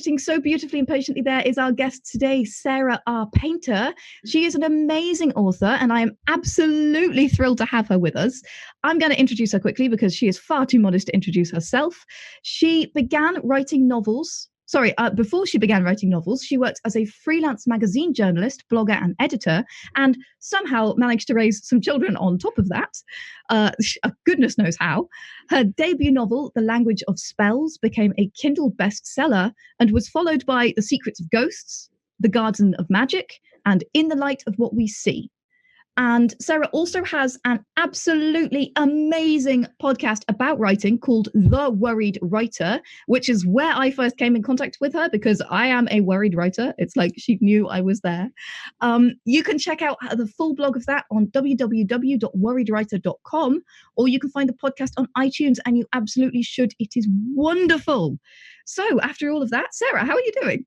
sitting so beautifully and patiently there is our guest today, Sarah R. Painter. She is an amazing author, and I am absolutely thrilled to have her with us. I'm going to introduce her quickly because she is far too modest to introduce herself. She began writing novels. Before she began writing novels, she worked as a freelance magazine journalist, blogger, and editor, and somehow managed to raise some children on top of that. Goodness knows how. Her debut novel, The Language of Spells, became a Kindle bestseller and was followed by The Secrets of Ghosts, The Garden of Magic, and In the Light of What We See. And Sarah also has an absolutely amazing podcast about writing called The Worried Writer, which is where I first came in contact with her because I am a worried writer. It's like she knew I was there. You can check out the full blog of that on www.worriedwriter.com, or you can find the podcast on iTunes, and you absolutely should. It is wonderful. So after all of that, Sarah, how are you doing?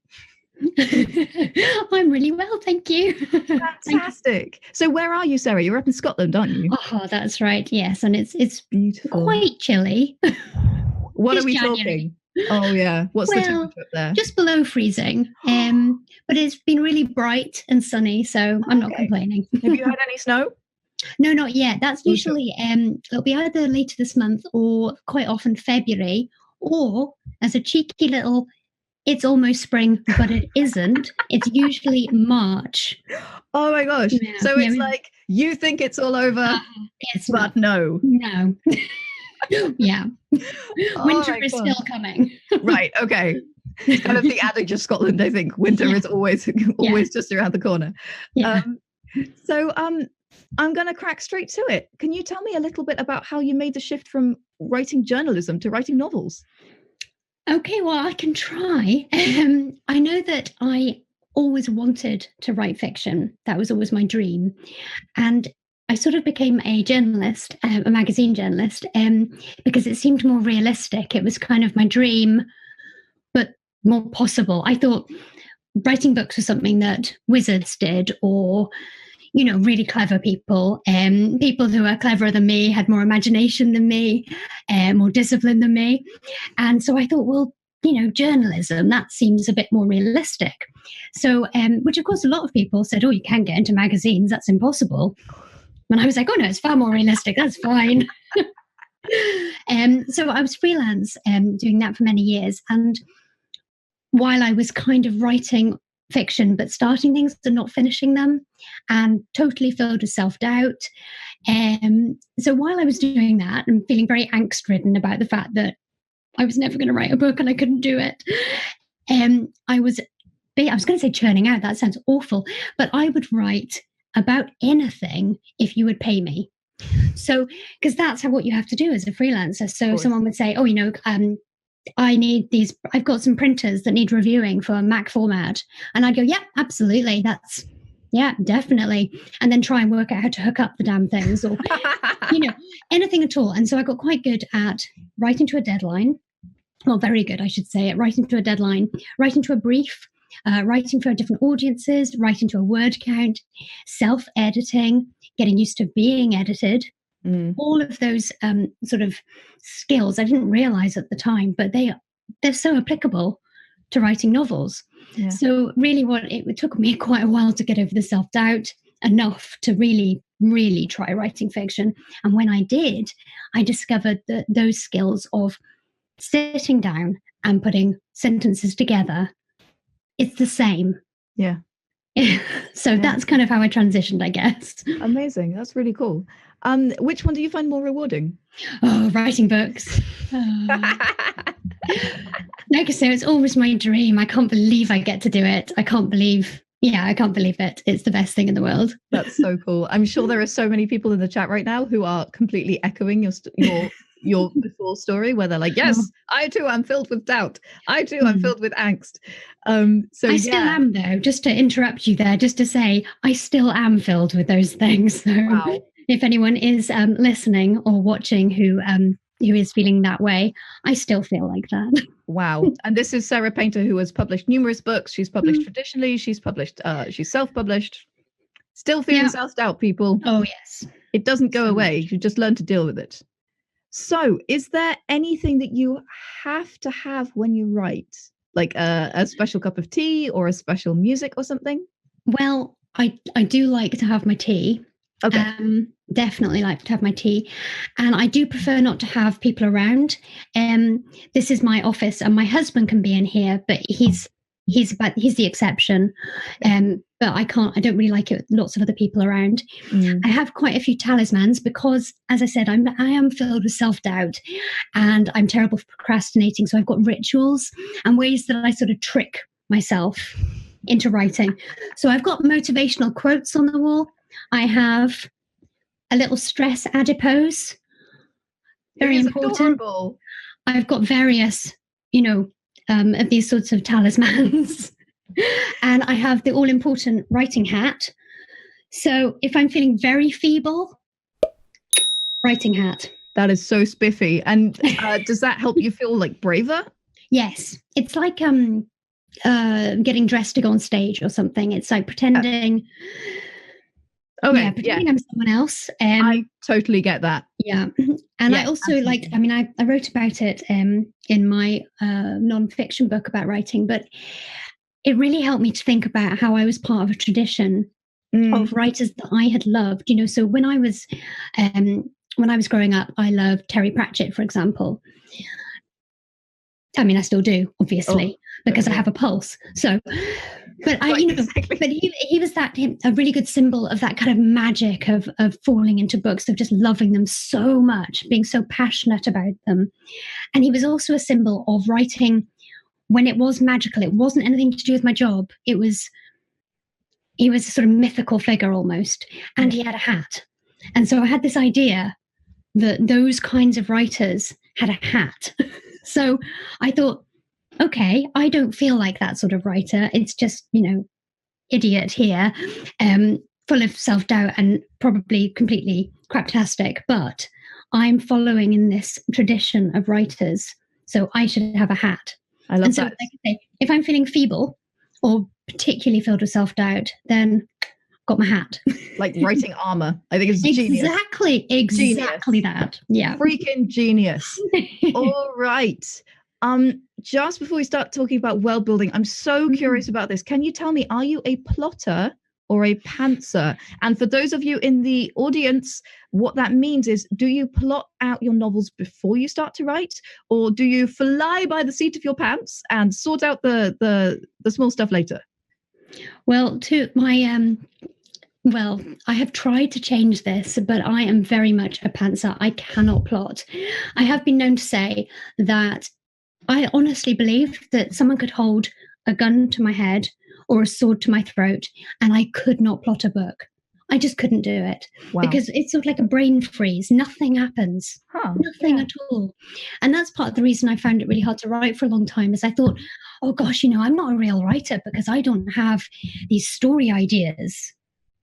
I'm really well, thank you. Fantastic. So where are you, Sarah? You're up in Scotland, aren't you? Oh, that's right. Yes, and it's beautiful. Quite chilly. What are we talking? Oh yeah. What's the temperature up there? Just below freezing. But it's been really bright and sunny, so I'm not complaining. Have you had any snow? No, not yet. That's usually it'll be either later this month or quite often February, or as a cheeky little, it's almost spring, but it isn't. It's usually March. Oh my gosh. Yeah. So it's like, you think it's all over, but no. No. Yeah. Winter is still coming. Right. Okay. It's kind of the adage of Scotland, I think. Winter is always just around the corner. Yeah. I'm going to crack straight to it. Can you tell me a little bit about how you made the shift from writing journalism to writing novels? Okay, well, I can try. I know that I always wanted to write fiction. That was always my dream. And I sort of became a journalist, a magazine journalist, because it seemed more realistic. It was kind of my dream, but more possible. I thought writing books was something that wizards did, or really clever people, people who are cleverer than me, had more imagination than me, more discipline than me. And so I thought, well, journalism, that seems a bit more realistic. So, which of course a lot of people said, oh, you can't get into magazines, that's impossible. And I was like, oh no, it's far more realistic, that's fine. So I was freelance doing that for many years. And while I was kind of writing fiction, but starting things and not finishing them, and totally filled with self-doubt. So while I was doing that and feeling very angst-ridden about the fact that I was never going to write a book and I couldn't do it, I was going to say churning out, that sounds awful, but I would write about anything if you would pay me. So, because that's what you have to do as a freelancer. So someone would say, oh, I need these, I've got some printers that need reviewing for Mac format. And I'd go, yeah, absolutely. Definitely. And then try and work out how to hook up the damn things, or, anything at all. And so I got quite good at writing to a deadline. Well, very good, I should say, at writing to a deadline, writing to a brief, writing for different audiences, writing to a word count, self-editing, getting used to being edited. All of those sort of skills I didn't realize at the time, but they're so applicable to writing novels. Yeah. So really it took me quite a while to get over the self-doubt enough to really, really try writing fiction. And when I did, I discovered that those skills of sitting down and putting sentences together, it's the same. Yeah. So that's kind of how I transitioned, I guess. Amazing. That's really cool. Which one do you find more rewarding? Oh, writing books. Like I say, it's always my dream. I can't believe I get to do it. I can't believe it. It's the best thing in the world. That's so cool. I'm sure there are so many people in the chat right now who are completely echoing your before story, where they're like, yes, I too am filled with doubt. I too am filled with angst. So I still am, though, just to interrupt you there, just to say, I still am filled with those things. So wow. If anyone is listening or watching who is feeling that way, I still feel like that. Wow. And this is Sarah Painter, who has published numerous books. She's published traditionally. She's published, she's self-published. Still feeling self-doubt, people. Oh, yes. It doesn't go away. You just learn to deal with it. So is there anything that you have to have when you write? Like a special cup of tea or a special music or something? Well, I do like to have my tea. Okay. Definitely like to have my tea, and I do prefer not to have people around. This is my office, and my husband can be in here, but he's the exception. But I don't really like it with lots of other people around. I have quite a few talismans because, as I said, I am filled with self-doubt, and I'm terrible for procrastinating. So I've got rituals and ways that I sort of trick myself into writing. So I've got motivational quotes on the wall. I have a little stress adipose. Very important. Adorable. I've got various, of these sorts of talismans. And I have the all-important writing hat. So if I'm feeling very feeble, writing hat. That is so spiffy. And does that help you feel like braver? Yes. It's like getting dressed to go on stage or something. It's like pretending... pretending I'm someone else. I totally get that. Yeah. And I also I wrote about it in my non-fiction book about writing, but it really helped me to think about how I was part of a tradition of writers that I had loved. So when I was growing up, I loved Terry Pratchett, for example. I mean, I still do, obviously, because I have a pulse. So, but but he was a really good symbol of that kind of magic of falling into books, of just loving them so much, being so passionate about them. And he was also a symbol of writing when it was magical. It wasn't anything to do with my job. He was a sort of mythical figure almost, and he had a hat. And so I had this idea that those kinds of writers had a hat. So I thought, okay, I don't feel like that sort of writer. It's just, idiot here, full of self-doubt and probably completely craptastic. But I'm following in this tradition of writers, so I should have a hat. I love that. So, like I say, if I'm feeling feeble or particularly filled with self-doubt, then got my hat. Like writing armor. I think it's genius. Exactly genius. That. Yeah. Freaking genius. All right. Just before we start talking about world building, I'm so curious about this. Can you tell me, are you a plotter or a pantser? And for those of you in the audience, what that means is, do you plot out your novels before you start to write, or do you fly by the seat of your pants and sort out the small stuff later? Well, to my I have tried to change this, but I am very much a pantser. I cannot plot. I have been known to say that I honestly believe that someone could hold a gun to my head or a sword to my throat, and I could not plot a book. I just couldn't do it. Wow. Because it's sort of like a brain freeze. Nothing happens. Nothing at all. And that's part of the reason I found it really hard to write for a long time, is I thought, oh gosh, I'm not a real writer because I don't have these story ideas.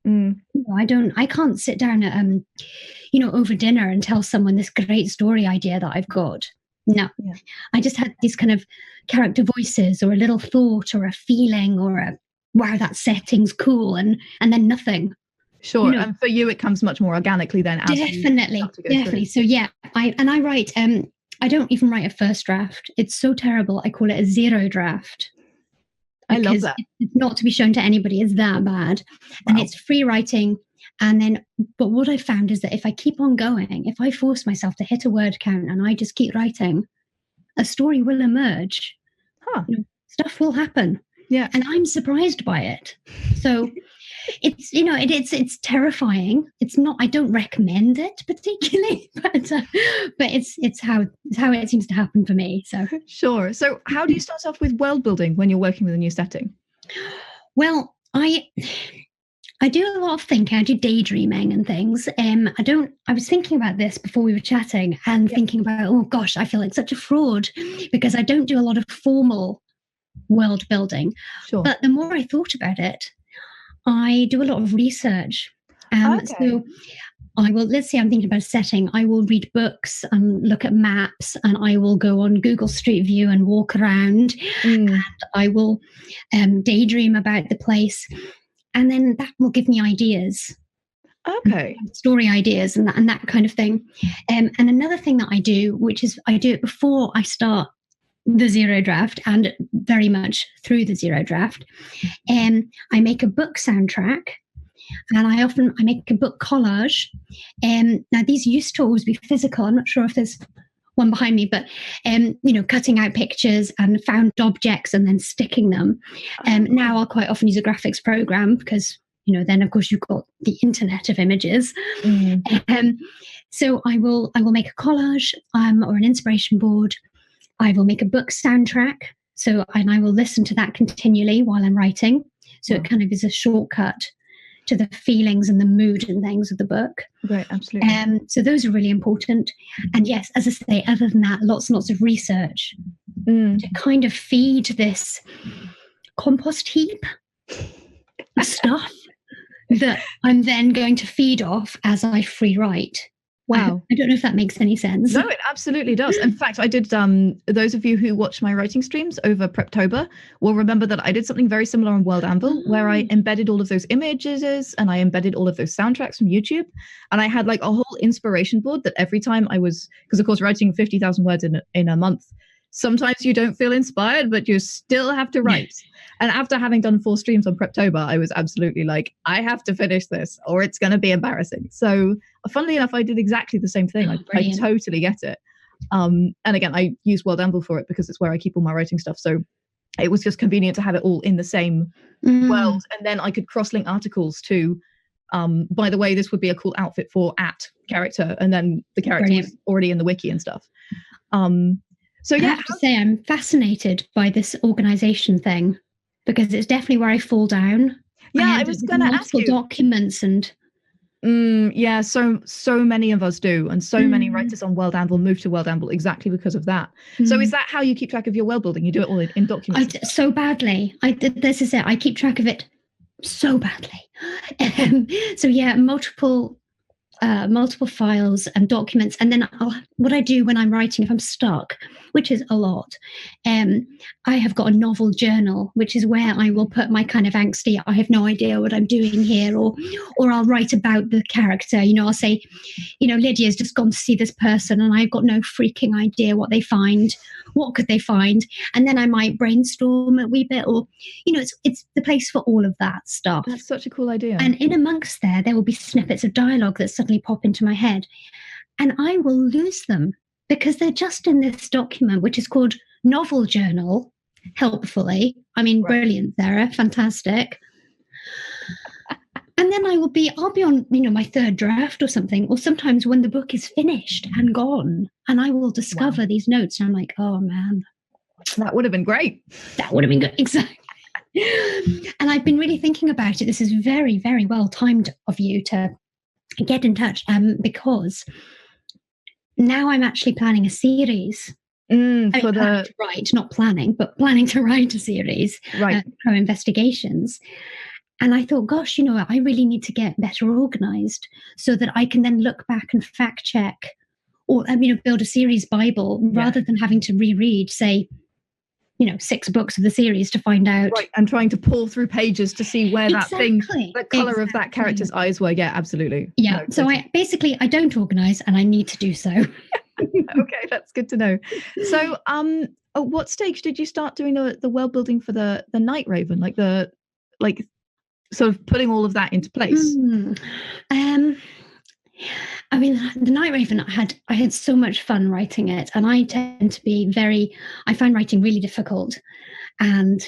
I can't sit down at, over dinner and tell someone this great story idea that I've got. No, I just had these kind of character voices or a little thought or a feeling or a, wow, that setting's cool. And then nothing. Sure. And for you, it comes much more organically then. Definitely. So I write, I don't even write a first draft. It's so terrible. I call it a zero draft. I love that. It's not to be shown to anybody. It's that bad. Wow. And it's free writing. But what I found is that if I keep on going, if I force myself to hit a word count and I just keep writing, a story will emerge. Stuff will happen. Yeah. And I'm surprised by it. So it's terrifying. It's not, I don't recommend it particularly, but it's how it seems to happen for me. So sure. So how do you start off with world building when you're working with a new setting? Well, I do a lot of thinking. I do daydreaming and things. I was thinking about this before we were chatting and thinking about, oh gosh, I feel like such a fraud because I don't do a lot of formal world building. Sure. But the more I thought about it, I do a lot of research. So let's say I'm thinking about a setting. I will read books and look at maps, and I will go on Google Street View and walk around, and I will daydream about the place. And then that will give me ideas. Okay. Story ideas and that kind of thing. And another thing that I do, which is I do it before I start the zero draft and very much through the zero draft. I make a book soundtrack, and I make a book collage. Now these used to always be physical. I'm not sure if there's one behind me, but cutting out pictures and found objects and then sticking them. Now I'll quite often use a graphics program because then of course you've got the internet of images. So I will make a collage or an inspiration board. I will make a book soundtrack. And I will listen to that continually while I'm writing. So it kind of is a shortcut to the feelings and the mood and things of the book. Right, absolutely. So those are really important. And yes, as I say, other than that, lots and lots of research to kind of feed this compost heap of stuff that I'm then going to feed off as I free write. Wow. I don't know if that makes any sense. No, it absolutely does. In fact, I did, those of you who watch my writing streams over Preptober will remember that I did something very similar on World Anvil, where I embedded all of those images and I embedded all of those soundtracks from YouTube. And I had like a whole inspiration board that every time I was, because of course, writing 50,000 words in a month, sometimes you don't feel inspired, but you still have to write. And after having done 4 streams on Preptober, I was absolutely like, I have to finish this or it's going to be embarrassing. So funnily enough, I did exactly the same thing. I totally get it. And again, I use World Anvil for it because it's where I keep all my writing stuff. So it was just convenient to have it all in the same world. And then I could cross-link articles to, by the way, this would be a cool outfit for @ character. And then the character was already in the wiki and stuff. So yeah, I have to say I'm fascinated by this organization thing because it's definitely where I fall down. Yeah, I was going to ask you. Documents and yeah, so many of us do, and so many writers on World Anvil move to World Anvil exactly because of that. So is that how you keep track of your world building? You do it all in documents? So badly. This is it. I keep track of it so badly. So yeah, multiple files and documents, and then what I do when I'm writing, if I'm stuck, which is a lot, I have got a novel journal, which is where I will put my kind of angsty, I have no idea what I'm doing here, or I'll write about the character. I'll say, Lydia's just gone to see this person and I've got no freaking idea what could they find, and then I might brainstorm a wee bit, or it's the place for all of that stuff. That's such a cool idea. And in amongst there will be snippets of dialogue that suddenly pop into my head, and I will lose them because they're just in this document, which is called Novel Journal, helpfully. I mean, Brilliant, Sarah, fantastic. And then I'll be on, my 3rd draft or something, or sometimes when the book is finished and gone, and I will discover these notes, and I'm like, oh man, that would have been great. That would have been good, exactly. And I've been really thinking about it. This is very, very well timed of you to get in touch, because now I'm actually planning a series. Planning to write a series, Pro Investigations. And I thought, gosh, I really need to get better organized so that I can then look back and fact check, or build a series Bible rather than having to reread, say, 6 books of the series to find out. Right, and trying to pull through pages to see where that thing, the colour of that character's eyes were. Yeah, absolutely. Yeah, no, so I don't organise, and I need to do so. Okay, that's good to know. So at what stage did you start doing the world building for the Night Raven? Like sort of putting all of that into place? I mean, the Night Raven, I had so much fun writing it, and I tend to be I find writing really difficult, and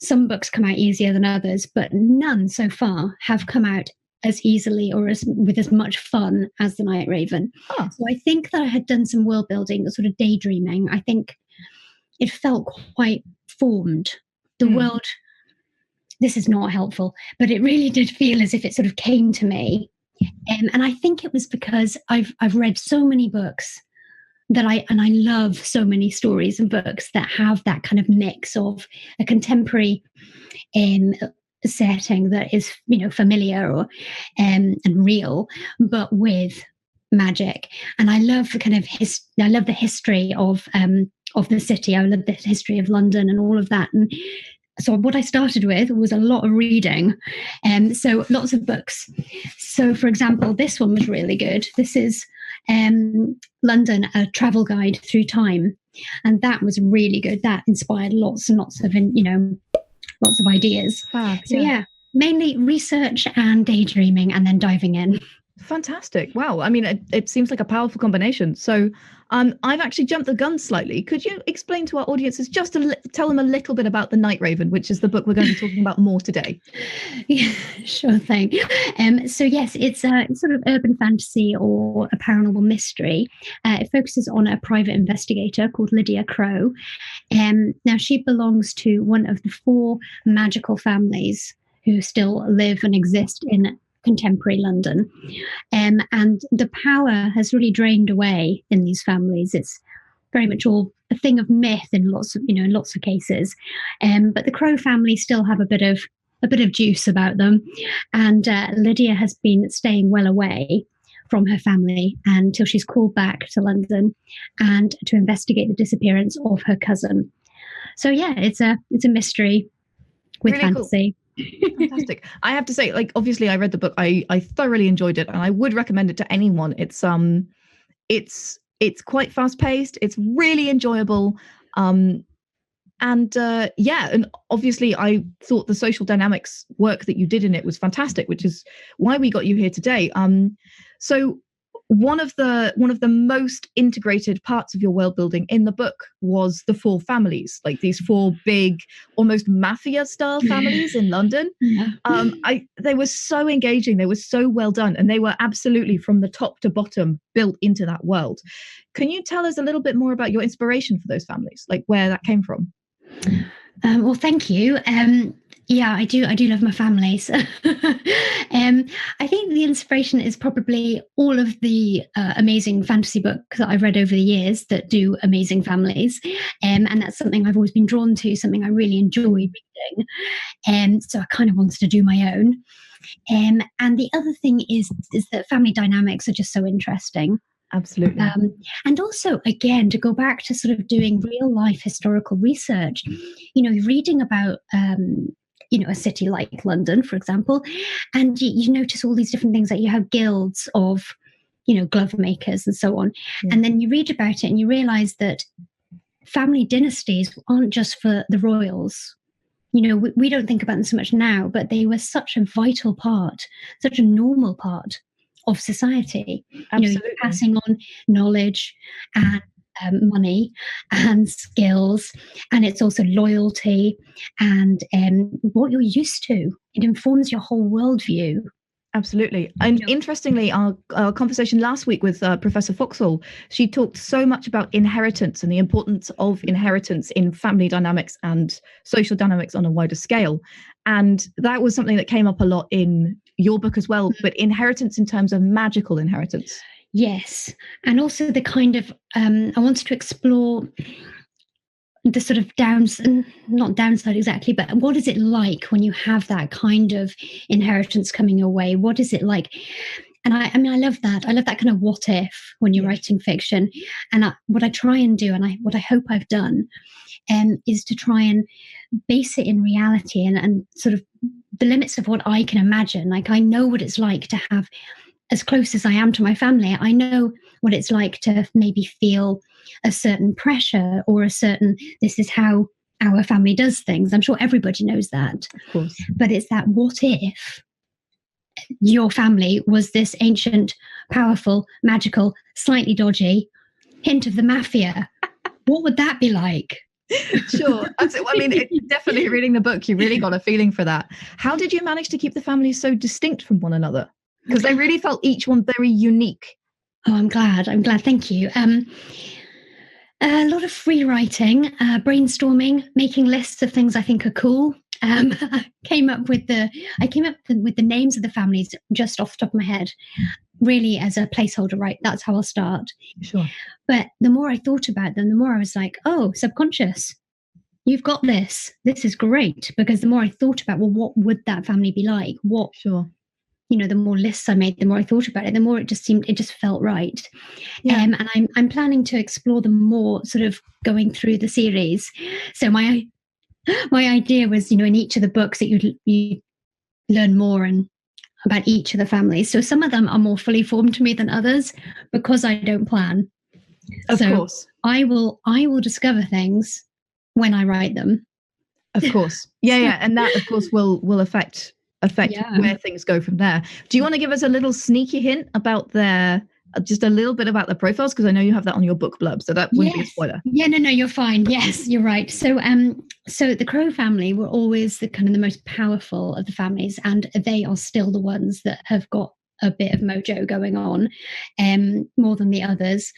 some books come out easier than others, but none so far have come out as easily or with as much fun as the Night Raven. So I think that I had done some world building, sort of daydreaming. I think it felt quite formed. The world, this is not helpful, but it really did feel as if it sort of came to me. And I think it was because I've read so many books that I love so many stories and books that have that kind of mix of a contemporary setting that is, familiar or and real, but with magic. And I love the kind of I love the history of the city. I love the history of London and all of that. And so what I started with was a lot of reading, so lots of books. So, for example, this one was really good. This is London, a travel guide through time, and that was really good. That inspired lots and lots of, lots of ideas. Fab, so yeah, mainly research and daydreaming, and then diving in. Fantastic. Wow. I mean, it seems like a powerful combination. So I've actually jumped the gun slightly. Could you explain to our audiences, just to tell them a little bit about The Night Raven, which is the book we're going to be talking about more today? Yeah, sure thing. So yes, it's a sort of urban fantasy or a paranormal mystery. It focuses on a private investigator called Lydia Crow. Now she belongs to one of the 4 magical families who still live and exist in contemporary London, and the power has really drained away in these families. It's very much all a thing of myth in lots of cases, but the Crow family still have a bit of juice about them, and Lydia has been staying well away from her family until she's called back to London and to investigate the disappearance of her cousin. So yeah, it's a mystery with really fantasy. Cool. Fantastic. I have to say, like, obviously I read the book. I thoroughly enjoyed it, and I would recommend it to anyone. It's quite fast paced. It's really enjoyable. And obviously I thought the social dynamics work that you did in it was fantastic, which is why we got you here today. So one of the most integrated parts of your world building in the book was the 4 families, like these 4 big, almost mafia style families in London. Yeah. They were so engaging, they were so well done, and they were absolutely from the top to bottom built into that world. Can you tell us a little bit more about your inspiration for those families, like where that came from? Well, thank you. Yeah, I do love my family. So I think the inspiration is probably all of the amazing fantasy books that I've read over the years that do amazing families. And that's something I've always been drawn to, something I really enjoy reading. So I kind of wanted to do my own. And the other thing is that family dynamics are just so interesting. Absolutely. And also, again, to go back to sort of doing real life historical research, reading about, a city like London, for example, and you notice all these different things, like you have guilds of, glove makers and so on. Yeah. And then you read about it and you realize that family dynasties aren't just for the royals. We don't think about them so much now, but they were such a vital part, such a normal part of society. Absolutely. Passing on knowledge and money and skills, and it's also loyalty and what you're used to. It informs your whole worldview. Absolutely. And interestingly, our conversation last week with Professor Foxall, she talked so much about inheritance and the importance of inheritance in family dynamics and social dynamics on a wider scale. And that was something that came up a lot in your book as well, but inheritance in terms of magical inheritance. Yes. And also the kind of, I wanted to explore the sort of not downside exactly, but what is it like when you have that kind of inheritance coming your way? What is it like? And I love that. I love that kind of what if when you're writing fiction. And what I try and do, and what I hope I've done, is to try and base it in reality and sort of the limits of what I can imagine. Like, I know what it's like to have, as close as I am to my family, I know what it's like to maybe feel a certain pressure or this is how our family does things. I'm sure everybody knows that. Of course. But it's that what if your family was this ancient, powerful, magical, slightly dodgy hint of the mafia? What would that be like? Sure. I mean, definitely reading the book, you really got a feeling for that. How did you manage to keep the families so distinct from one another? Because they really felt each one very unique. Oh, I'm glad. Thank you. A lot of free writing, brainstorming, making lists of things I think are cool. I came up with the names of the families just off the top of my head, really as a placeholder, right? That's how I'll start. Sure. But the more I thought about them, the more I was like, oh, subconscious, you've got this. This is great. Because the more I thought about, well, what would that family be like? Sure. The more lists I made, the more I thought about it, the more it just felt right. Yeah. And I'm planning to explore them more sort of going through the series. So my My idea was, in each of the books that you learn more and about each of the families. So some of them are more fully formed to me than others because I don't plan. Of course. I will discover things when I write them. Of course. Yeah. And that, of course, will affect where things go from there. Do you want to give us a little sneaky hint about just a little bit about the profiles? Because I know you have that on your book blurb, so that wouldn't be a spoiler. Yeah, no, you're fine. Yes, you're right. So the Crow family were always the most powerful of the families, and they are still the ones that have got a bit of mojo going on, more than the others.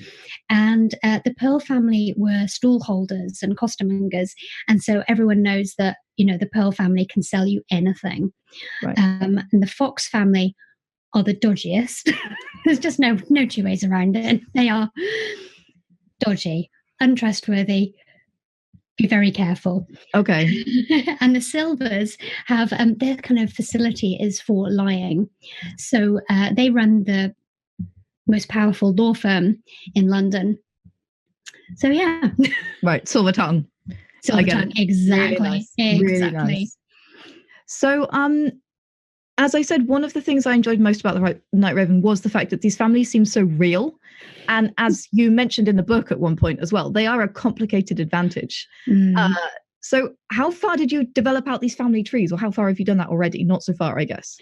And the Pearl family were stallholders and costermongers, and so everyone knows that the Pearl family can sell you anything. Right. And the Fox family are the dodgiest. There's just no two ways around it. They are dodgy, untrustworthy. Be very careful. Okay. And the Silvers have their kind of facility is for lying. So they run the most powerful law firm in London. So yeah. Right. Silver tongue. Silver tongue. Exactly. Really nice. Exactly. Really nice. So as I said, one of the things I enjoyed most about the Night Raven was the fact that these families seem so real. And as you mentioned in the book at one point as well, they are a complicated advantage. So how far did you develop out these family trees, or how far have you done that already? Not so far, I guess.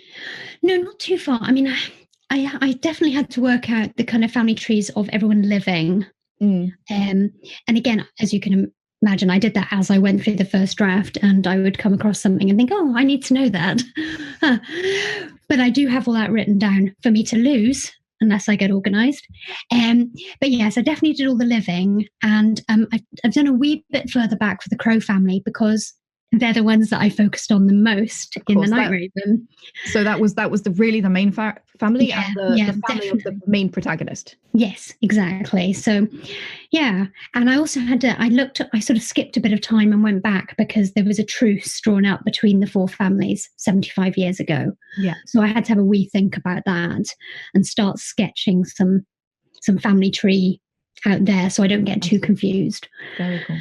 No, not too far. I mean, I definitely had to work out the kind of family trees of everyone living. And again, as you can imagine, I did that as I went through the first draft, and I would come across something and think, oh, I need to know that. But I do have all that written down for me to lose unless I get organised. But yes, I definitely did all the living, and I've done a wee bit further back for the Crow family because they're the ones that I focused on the most in the Night Raven. So that was really the main family, and the family definitely. of the main protagonist. Yes, exactly. So, yeah. And I also I sort of skipped a bit of time and went back because there was a truce drawn up between the four families 75 years ago. Yeah. So I had to have a wee think about that and start sketching some family tree out there so I don't get too confused. Very cool.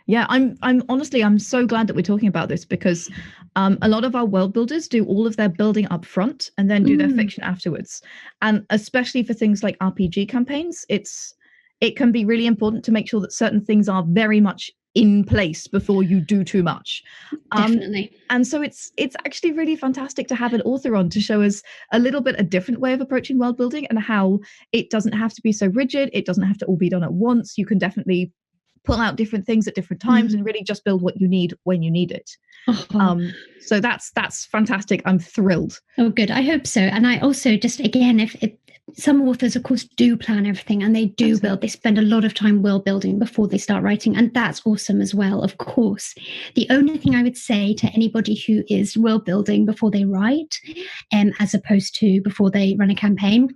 Yeah, I'm honestly, I'm so glad that we're talking about this because a lot of our world builders do all of their building up front and then do their fiction afterwards. And especially for things like RPG campaigns, it can be really important to make sure that certain things are very much in place before you do too much. Definitely. And so it's actually really fantastic to have an author on to show us a little bit a different way of approaching world building and how it doesn't have to be so rigid. It doesn't have to all be done at once. You can definitely pull out different things at different times and really just build what you need when you need it. So that's fantastic. I'm thrilled. Oh, good. I hope so. And I also just, again, if some authors, of course, do plan everything and they do build, they spend a lot of time world building before they start writing. And that's awesome as well, of course. The only thing I would say to anybody who is world building before they write, as opposed to before they run a campaign,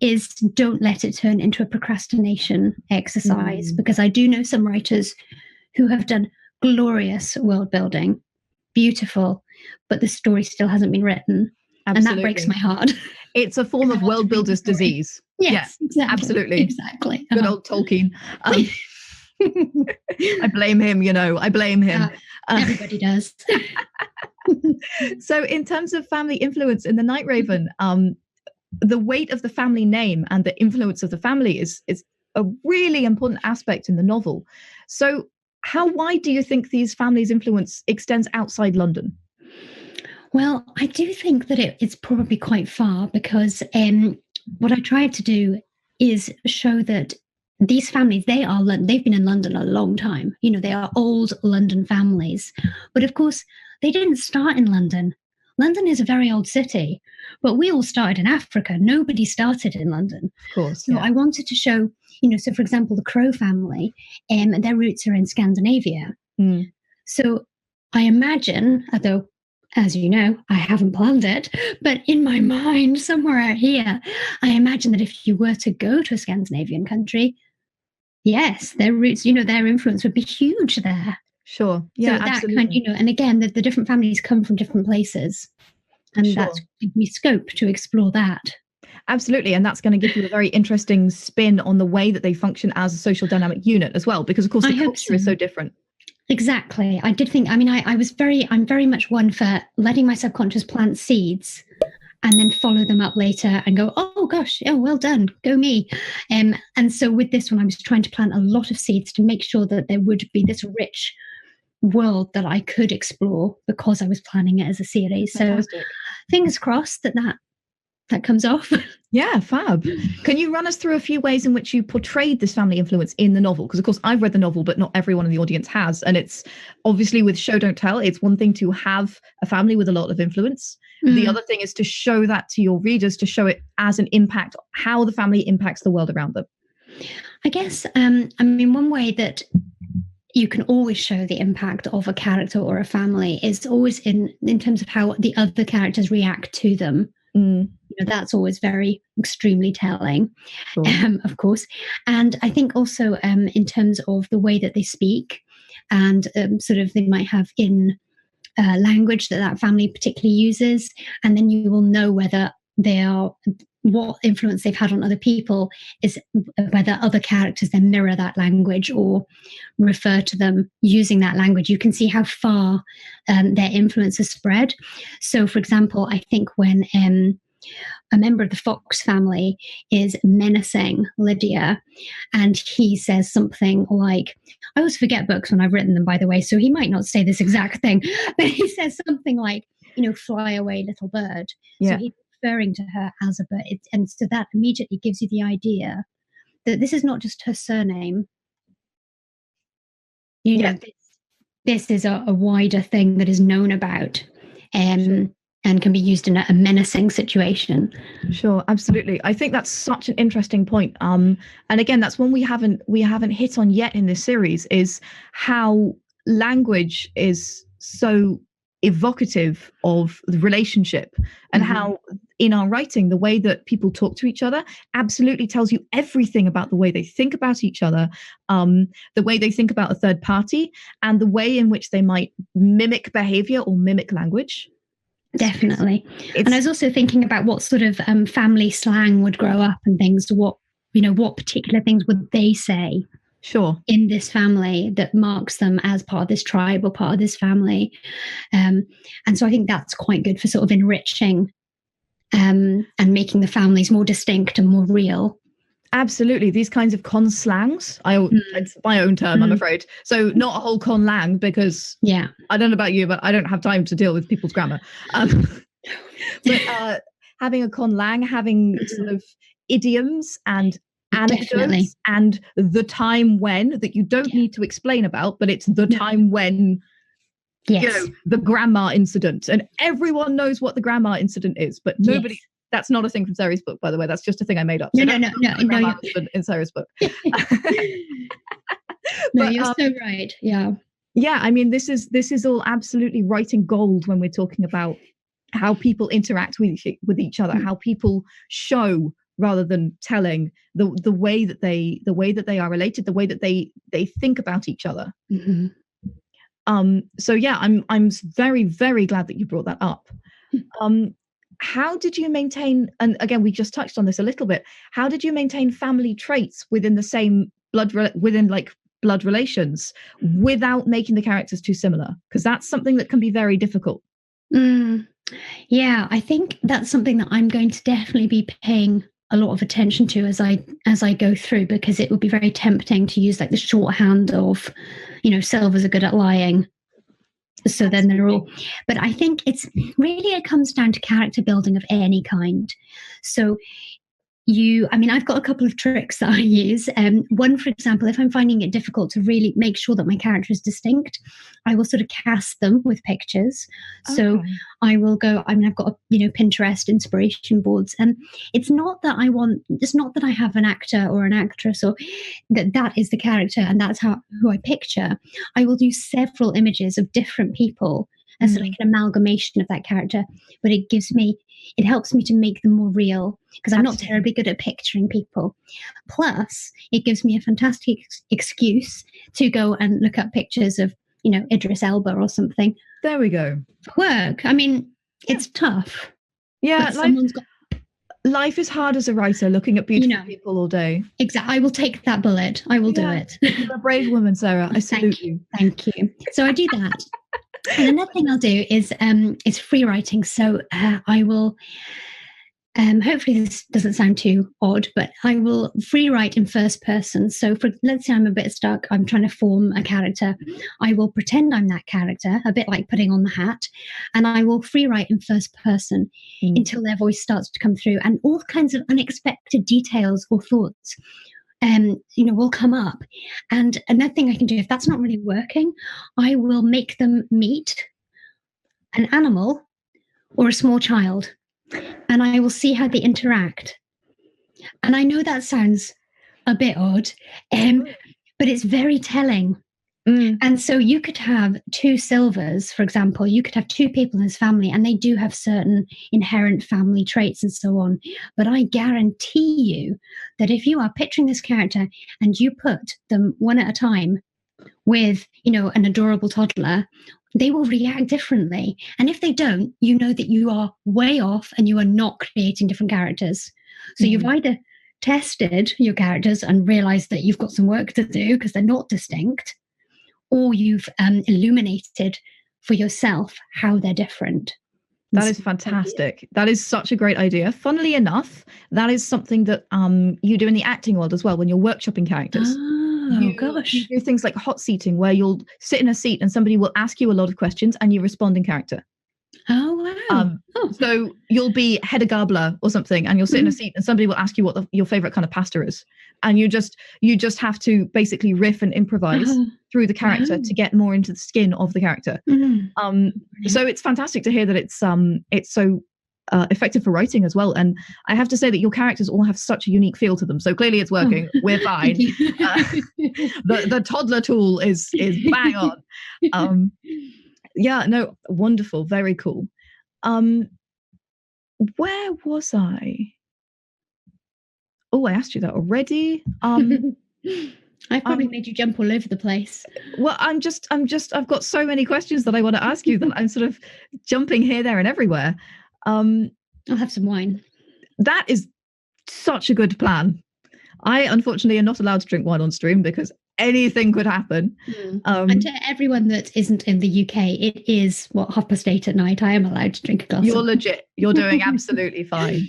is don't let it turn into a procrastination exercise, because I do know some writers who have done glorious world building, beautiful, but the story still hasn't been written. Absolutely. And that breaks my heart. It's a form of world builder's disease. Yes, exactly. Absolutely. Exactly. Good old Tolkien. I blame him, I blame him. Everybody does. So in terms of family influence in the Night Raven, the weight of the family name and the influence of the family is a really important aspect in the novel. So how wide do you think these families' influence extends outside London? Well, I do think that it's probably quite far because what I tried to do is show that these families, they've been in London a long time. They are old London families. But of course, they didn't start in London. London is a very old city, but we all started in Africa. Nobody started in London. Of course. So I wanted to show, so for example, the Crow family, their roots are in Scandinavia. So I imagine, although, as you know, I haven't planned it, but in my mind, somewhere out here, I imagine that if you were to go to a Scandinavian country, yes, their roots, their influence would be huge there. Sure. Yeah, so that absolutely. And again, the different families come from different places, and that's given me scope to explore that. Absolutely. And that's going to give you a very interesting spin on the way that they function as a social dynamic unit as well, because of course the culture is so different. Exactly. I did think, I mean, I'm very much one for letting my subconscious plant seeds and then follow them up later and go, oh gosh, oh, well done, go me. And so with this one, I was trying to plant a lot of seeds to make sure that there would be this rich world that I could explore because I was planning it as a series. Fantastic. So fingers crossed that comes off. Yeah, fab. Can you run us through a few ways in which you portrayed this family influence in the novel? Because, of course, I've read the novel, but not everyone in the audience has. And it's obviously with Show Don't Tell, it's one thing to have a family with a lot of influence. The other thing is to show that to your readers, to show it as an impact, how the family impacts the world around them. I guess, I mean, one way that you can always show the impact of a character or a family is always in terms of how the other characters react to them. You know, that's always very extremely telling, Sure. Of course. And I think also in terms of the way that they speak and sort of they might have in language that family particularly uses, and then you will know whether they are what influence they've had on other people is whether other characters then mirror that language or refer to them using that language. You can see how far their influence has spread. So, for example, I think when a member of the Fox family is menacing Lydia, and he says something like, I always forget books when I've written them, by the way, so he might not say this exact thing, but he says something like, you know, fly away, little bird. Yeah. So he's referring to her as a bird. And so that immediately gives you the idea that this is not just her surname. You know, this is a wider thing that is known about. Sure. And can be used in a menacing situation. Sure, absolutely. I think that's such an interesting point. And again, that's one we haven't hit on yet in this series, is how language is so evocative of the relationship, and how in our writing, the way that people talk to each other absolutely tells you everything about the way they think about each other, the way they think about a third party, and the way in which they might mimic behavior or mimic language. Definitely. And I was also thinking about what sort of family slang would grow up and things. What particular things would they say? Sure. In this family that marks them as part of this tribe or part of this family. And so I think that's quite good for sort of enriching and making the families more distinct and more real. Absolutely. These kinds of con slangs, it's my own term, I'm afraid. So not a whole con lang, because I don't know about you, but I don't have time to deal with people's grammar. But having a con lang, having sort of idioms and anecdotes and the time when that you don't need to explain about, but it's the time when, you know, the grandma incident, and everyone knows what the grandma incident is, but nobody. That's not a thing from Sarah's book, by the way. That's just a thing I made up. So no. In Sarah's book. No, you're so right. Yeah. Yeah. I mean, this is all absolutely writing gold when we're talking about how people interact with each other, how people show rather than telling, the way that they are related, the way that they think about each other. So yeah, I'm very, very glad that you brought that up. How did you maintain, and again, we just touched on this a little bit, how did you maintain family traits within the same blood relations without making the characters too similar? Because that's something that can be very difficult. Yeah, I think that's something that I'm going to definitely be paying a lot of attention to as I go through, because it would be very tempting to use like the shorthand of, you know, Silvers are good at lying. So then they're all, but I think it comes down to character building of any kind. So I've got a couple of tricks that I use. One, for example, if I'm finding it difficult to really make sure that my character is distinct, I will sort of cast them with pictures. Okay. So I will go, I've got, Pinterest inspiration boards, and it's not that I have an actor or an actress or that is the character and that's who I picture. I will do several images of different people as like an amalgamation of that character, but it helps me to make them more real, because I'm not terribly good at picturing people. Plus, it gives me a fantastic excuse to go and look up pictures of, Idris Elba or something. There we go. For work. I mean, it's tough. Yeah, Life is hard as a writer, looking at beautiful people all day. Exactly. I will take that bullet. I will do it. You're a brave woman, Sarah. I salute you. Thank you. So I do that. And another thing I'll do is free writing. So I will, hopefully this doesn't sound too odd, but I will free write in first person. So let's say I'm a bit stuck, I'm trying to form a character. I will pretend I'm that character, a bit like putting on the hat, and I will free write in first person until their voice starts to come through, and all kinds of unexpected details or thoughts will come up. And another thing I can do, if that's not really working, I will make them meet an animal or a small child, and I will see how they interact. And I know that sounds a bit odd, but it's very telling. And so you could have two Silvers, for example. You could have two people in this family, and they do have certain inherent family traits and so on. But I guarantee you that if you are picturing this character and you put them one at a time with, an adorable toddler, they will react differently. And if they don't, you know that you are way off and you are not creating different characters. So you've either tested your characters and realized that you've got some work to do because they're not distinct, or you've illuminated for yourself how they're different. That is fantastic. That is such a great idea. Funnily enough, that is something that you do in the acting world as well when you're workshopping characters. Gosh. You do things like hot seating, where you'll sit in a seat and somebody will ask you a lot of questions and you respond in character. Oh, wow. So you'll be Hedda Gabler or something, and you'll sit in a seat and somebody will ask you what your favorite kind of pasta is. And you just have to basically riff and improvise through the character to get more into the skin of the character. So it's fantastic to hear that it's so effective for writing as well. And I have to say that your characters all have such a unique feel to them. So clearly it's working. We're fine. The toddler tool is bang on. Wonderful. Very cool. Where was I? Oh, I asked you that already. I probably made you jump all over the place. Well, I've got so many questions that I want to ask you that I'm sort of jumping here, there, and everywhere. I'll have some wine. That is such a good plan. I unfortunately am not allowed to drink wine on stream because anything could happen. And to everyone that isn't in the UK, it is 8:30 at night. I am allowed to drink a glass. You're legit. You're doing absolutely fine.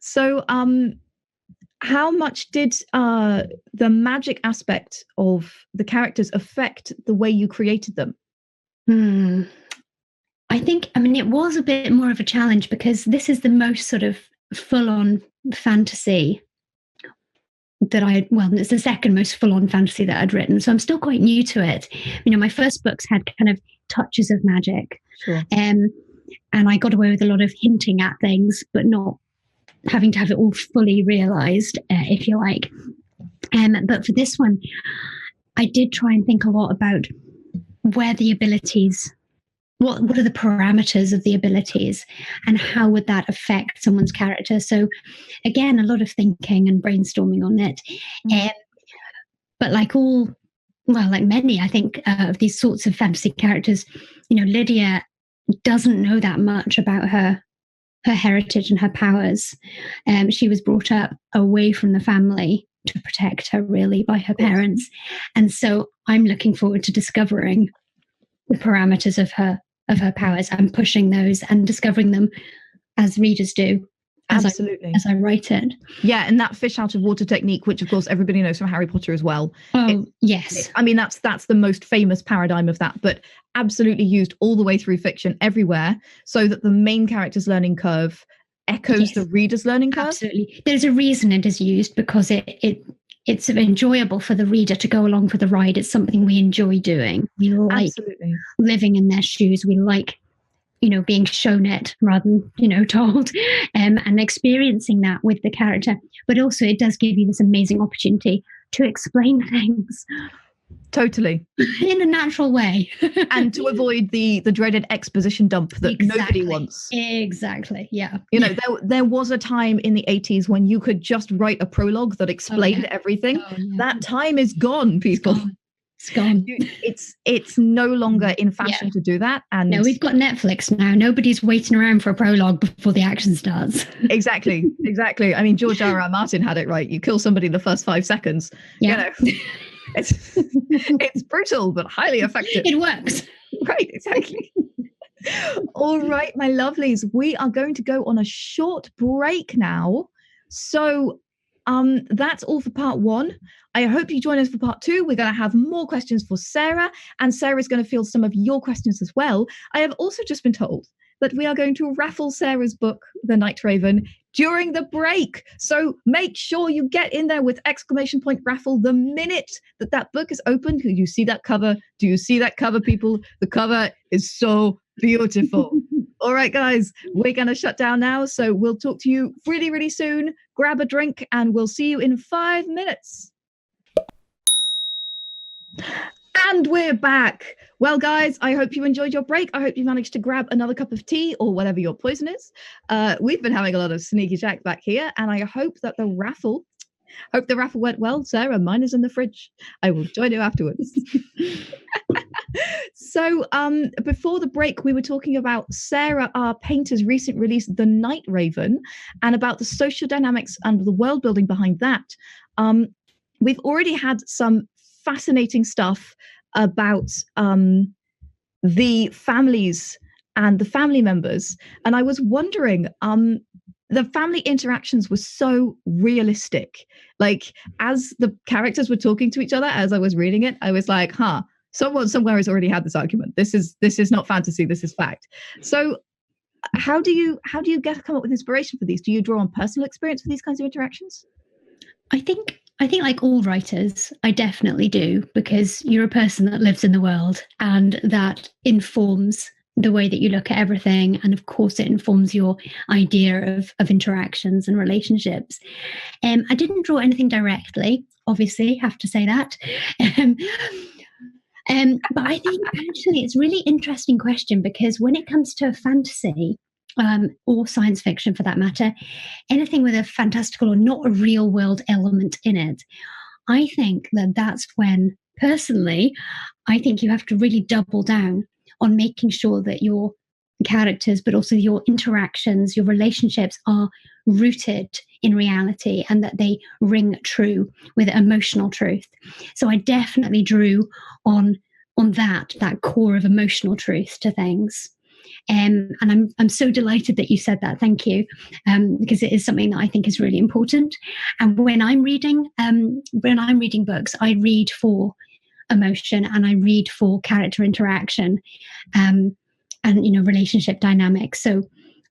So, how much did the magic aspect of the characters affect the way you created them? I think, it was a bit more of a challenge because this is the most sort of full-on fantasy that it's the second most full-on fantasy that I'd written. So I'm still quite new to it. My first books had kind of touches of magic. Sure. And I got away with a lot of hinting at things, but not having to have it all fully realized, if you like. But for this one, I did try and think a lot about where the abilities, what are the parameters of the abilities, and how would that affect someone's character? So again, a lot of thinking and brainstorming on it. But like many, I think, of these sorts of fantasy characters, Lydia doesn't know that much about her heritage and her powers. She was brought up away from the family to protect her, really, by her parents. And so I'm looking forward to discovering the parameters of her powers and pushing those and discovering them as readers do. Absolutely. As I write it. Yeah, and that fish out of water technique, which of course everybody knows from Harry Potter as well. Yes. That's the most famous paradigm of that, but absolutely used all the way through fiction everywhere, so that the main character's learning curve echoes the reader's learning curve. Absolutely. There's a reason it is used, because it's enjoyable for the reader to go along for the ride. It's something we enjoy doing. We like living in their shoes. We like being shown it rather than, told, and experiencing that with the character. But also it does give you this amazing opportunity to explain things. Totally. In a natural way. And to avoid the dreaded exposition dump that nobody wants. Exactly, yeah. There was a time in the 80s when you could just write a prologue that explained everything. That time is gone, people. It's gone. It's no longer in fashion to do that. And no, we've got Netflix now. Nobody's waiting around for a prologue before the action starts. Exactly. I mean, George R.R. Martin had it right. You kill somebody in the first 5 seconds. Yeah. You know, it's brutal but highly effective. It works. Right, exactly. All right, my lovelies, we are going to go on a short break now. So that's all for part 1. I hope you join us for part 2. We're going to have more questions for Sarah, and Sarah's going to field some of your questions as well. I have also just been told that we are going to raffle Sarah's book, The Night Raven, during the break. So make sure you get in there with ! Raffle the minute that book is open. Do you see that cover? Do you see that cover, people? The cover is so beautiful. All right, guys, we're going to shut down now. So we'll talk to you really, really soon. Grab a drink and we'll see you in 5 minutes. And we're back. Well, guys, I hope you enjoyed your break. I hope you managed to grab another cup of tea or whatever your poison is. We've been having a lot of sneaky chat back here, and I hope that the raffle went well. Sarah, mine is in the fridge. I will join you afterwards. So before the break, we were talking about Sarah, our painter's recent release, The Night Raven, and about the social dynamics and the world building behind that. We've already had some fascinating stuff about the families and the family members. And I was wondering, the family interactions were so realistic. Like, as the characters were talking to each other, as I was reading it, I was like, someone somewhere has already had this argument. This is not fantasy, this is fact. So how do you come up with inspiration for these? Do you draw on personal experience for these kinds of interactions? I think like all writers, I definitely do, because you're a person that lives in the world, and that informs the way that you look at everything. And of course, it informs your idea of interactions and relationships. I didn't draw anything directly, obviously, have to say that. But I think actually it's a really interesting question, because when it comes to fantasy, or science fiction for that matter, anything with a fantastical or not a real world element in it, I think that's when, personally, I think you have to really double down on making sure that your characters, but also your interactions, your relationships are rooted in reality, and that they ring true with emotional truth. So I definitely drew on that core of emotional truth to things. And I'm so delighted that you said that. Thank you, because it is something that I think is really important. And when I'm reading books, I read for emotion, and I read for character interaction, and relationship dynamics. So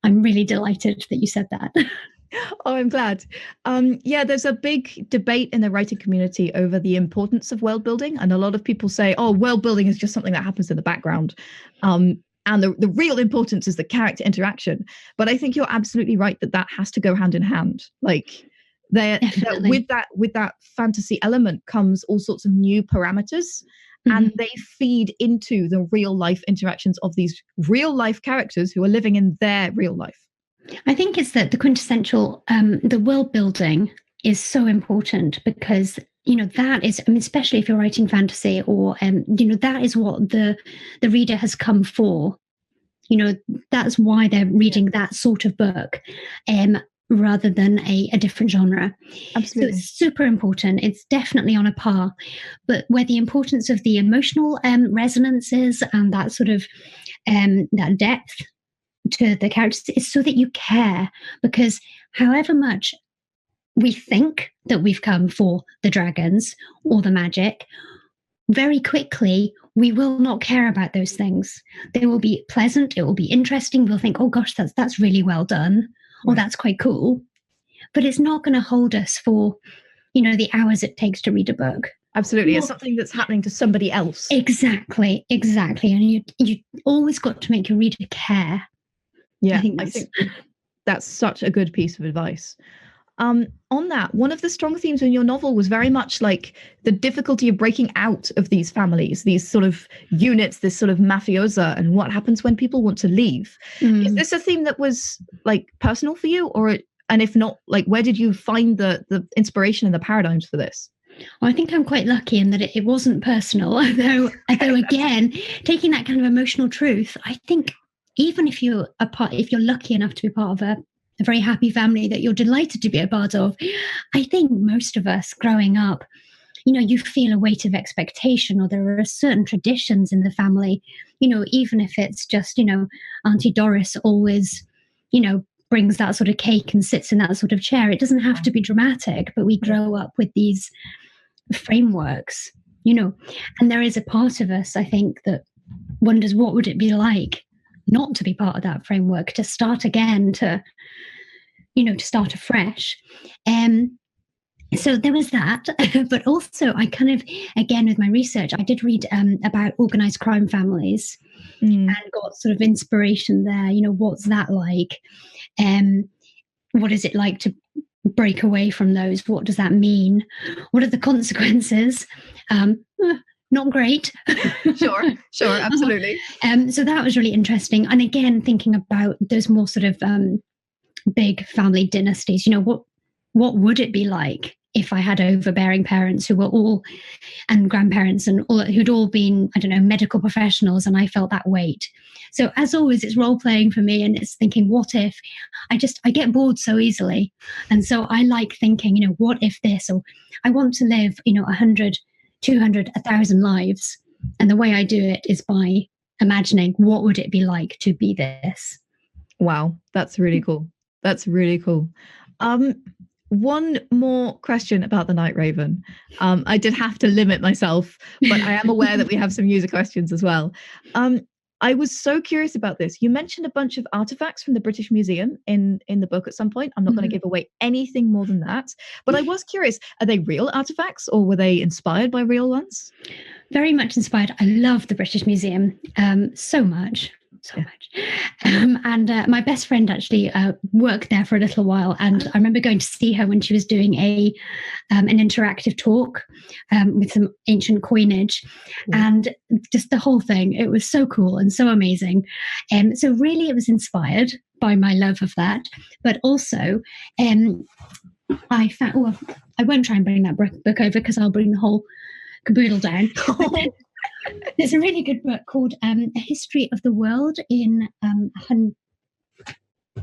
I'm really delighted that you said that. Oh, I'm glad. There's a big debate in the writing community over the importance of world building, and a lot of people say, "Oh, world building is just something that happens in the background." And the real importance is the character interaction. But I think you're absolutely right that has to go hand in hand. Like, with that fantasy element comes all sorts of new parameters, and they feed into the real life interactions of these real life characters who are living in their real life. I think it's that the quintessential, the world building is so important, because that is, especially if you're writing fantasy, or that is what the reader has come for. That's why they're reading that sort of book, rather than a different genre. Absolutely. So it's super important. It's definitely on a par. But where the importance of the emotional resonances and that sort of that depth to the characters is so that you care, because however much we think that we've come for the dragons or the magic, very quickly we will not care about those things. They will be pleasant, it will be interesting, we'll think, oh gosh, that's really well done, or that's quite cool, but it's not going to hold us for the hours it takes to read a book. Absolutely. It's something that's happening to somebody else. Exactly. And you always got to make your reader care. Yeah, I think that's such a good piece of advice. On that, one of the strong themes in your novel was very much like the difficulty of breaking out of these families, these sort of units, this sort of mafiosa, and what happens when people want to leave. Is this a theme that was like personal for you, and if not, like, where did you find the inspiration and the paradigms for this? Well, I think I'm quite lucky in that it wasn't personal, although again, taking that kind of emotional truth, I think even if you're lucky enough to be part of a very happy family that you're delighted to be a part of, I think most of us growing up, you feel a weight of expectation, or there are certain traditions in the family, even if it's just, Auntie Doris always, brings that sort of cake and sits in that sort of chair. It doesn't have to be dramatic, but we grow up with these frameworks, and there is a part of us, I think, that wonders what would it be like not to be part of that framework, to start again, to start afresh. So there was that, but also I kind of, again, with my research, I did read about organized crime families and got sort of inspiration there. What's that like? What is it like to break away from those? What does that mean? What are the consequences? Not great. Sure, absolutely. So that was really interesting. And again, thinking about those more sort of big family dynasties, what would it be like if I had overbearing parents who were all, and grandparents and all, who'd all been, I don't know, medical professionals, and I felt that weight. So as always, it's role playing for me, and it's thinking, what if? I get bored so easily. And so I like thinking, what if this? Or I want to live, 100, 200, 1,000 lives. And the way I do it is by imagining, what would it be like to be this? Wow, that's really cool. One more question about the Night Raven. I did have to limit myself, but I am aware that we have some user questions as well. I was so curious about this. You mentioned a bunch of artifacts from the British Museum in the book at some point. I'm not going to give away anything more than that, but I was curious, are they real artifacts or were they inspired by real ones? Very much inspired. I love the British Museum so much. And my best friend actually worked there for a little while, and I remember going to see her when she was doing an interactive talk with some ancient coinage, and just the whole thing. It was so cool and so amazing. So really, it was inspired by my love of that, but also I found. Well, I won't try and bring that book over because I'll bring the whole caboodle down. There's a really good book called A History of the World in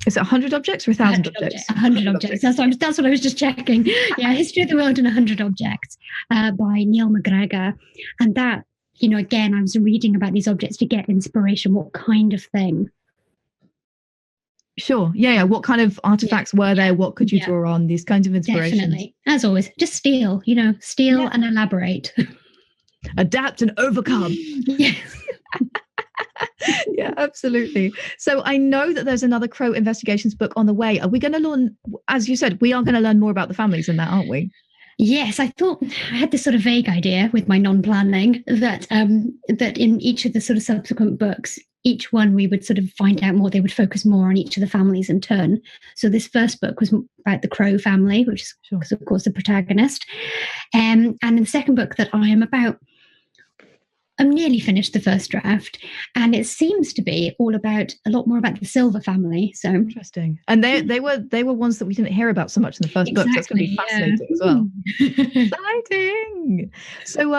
Is it 100 objects or 1,000 objects? 100 objects. That's what I was just checking. Yeah, History of the World in 100 Objects by Neil McGregor. And that, again, I was reading about these objects to get inspiration. What kind of thing? Sure. Yeah. What kind of artifacts were there? What could you draw on? These kinds of inspirations. Definitely. As always, just steal and elaborate. Adapt and overcome. Yes. Yeah, absolutely. So I know that there's another Crow Investigations book on the way. Are we going to learn, as you said, we are going to learn more about the families in that, aren't we? Yes, I thought I had this sort of vague idea with my non-planning that in each of the sort of subsequent books, each one we would sort of find out more. They would focus more on each of the families in turn. So this first book was about the Crow family, which is, of course, the protagonist. And in the second book that I am about, I'm nearly finished the first draft, and it seems to be all about a lot more about the Silver family. So interesting. And they were ones that we didn't hear about so much in the first book. So it's going to be fascinating as well. Exciting. So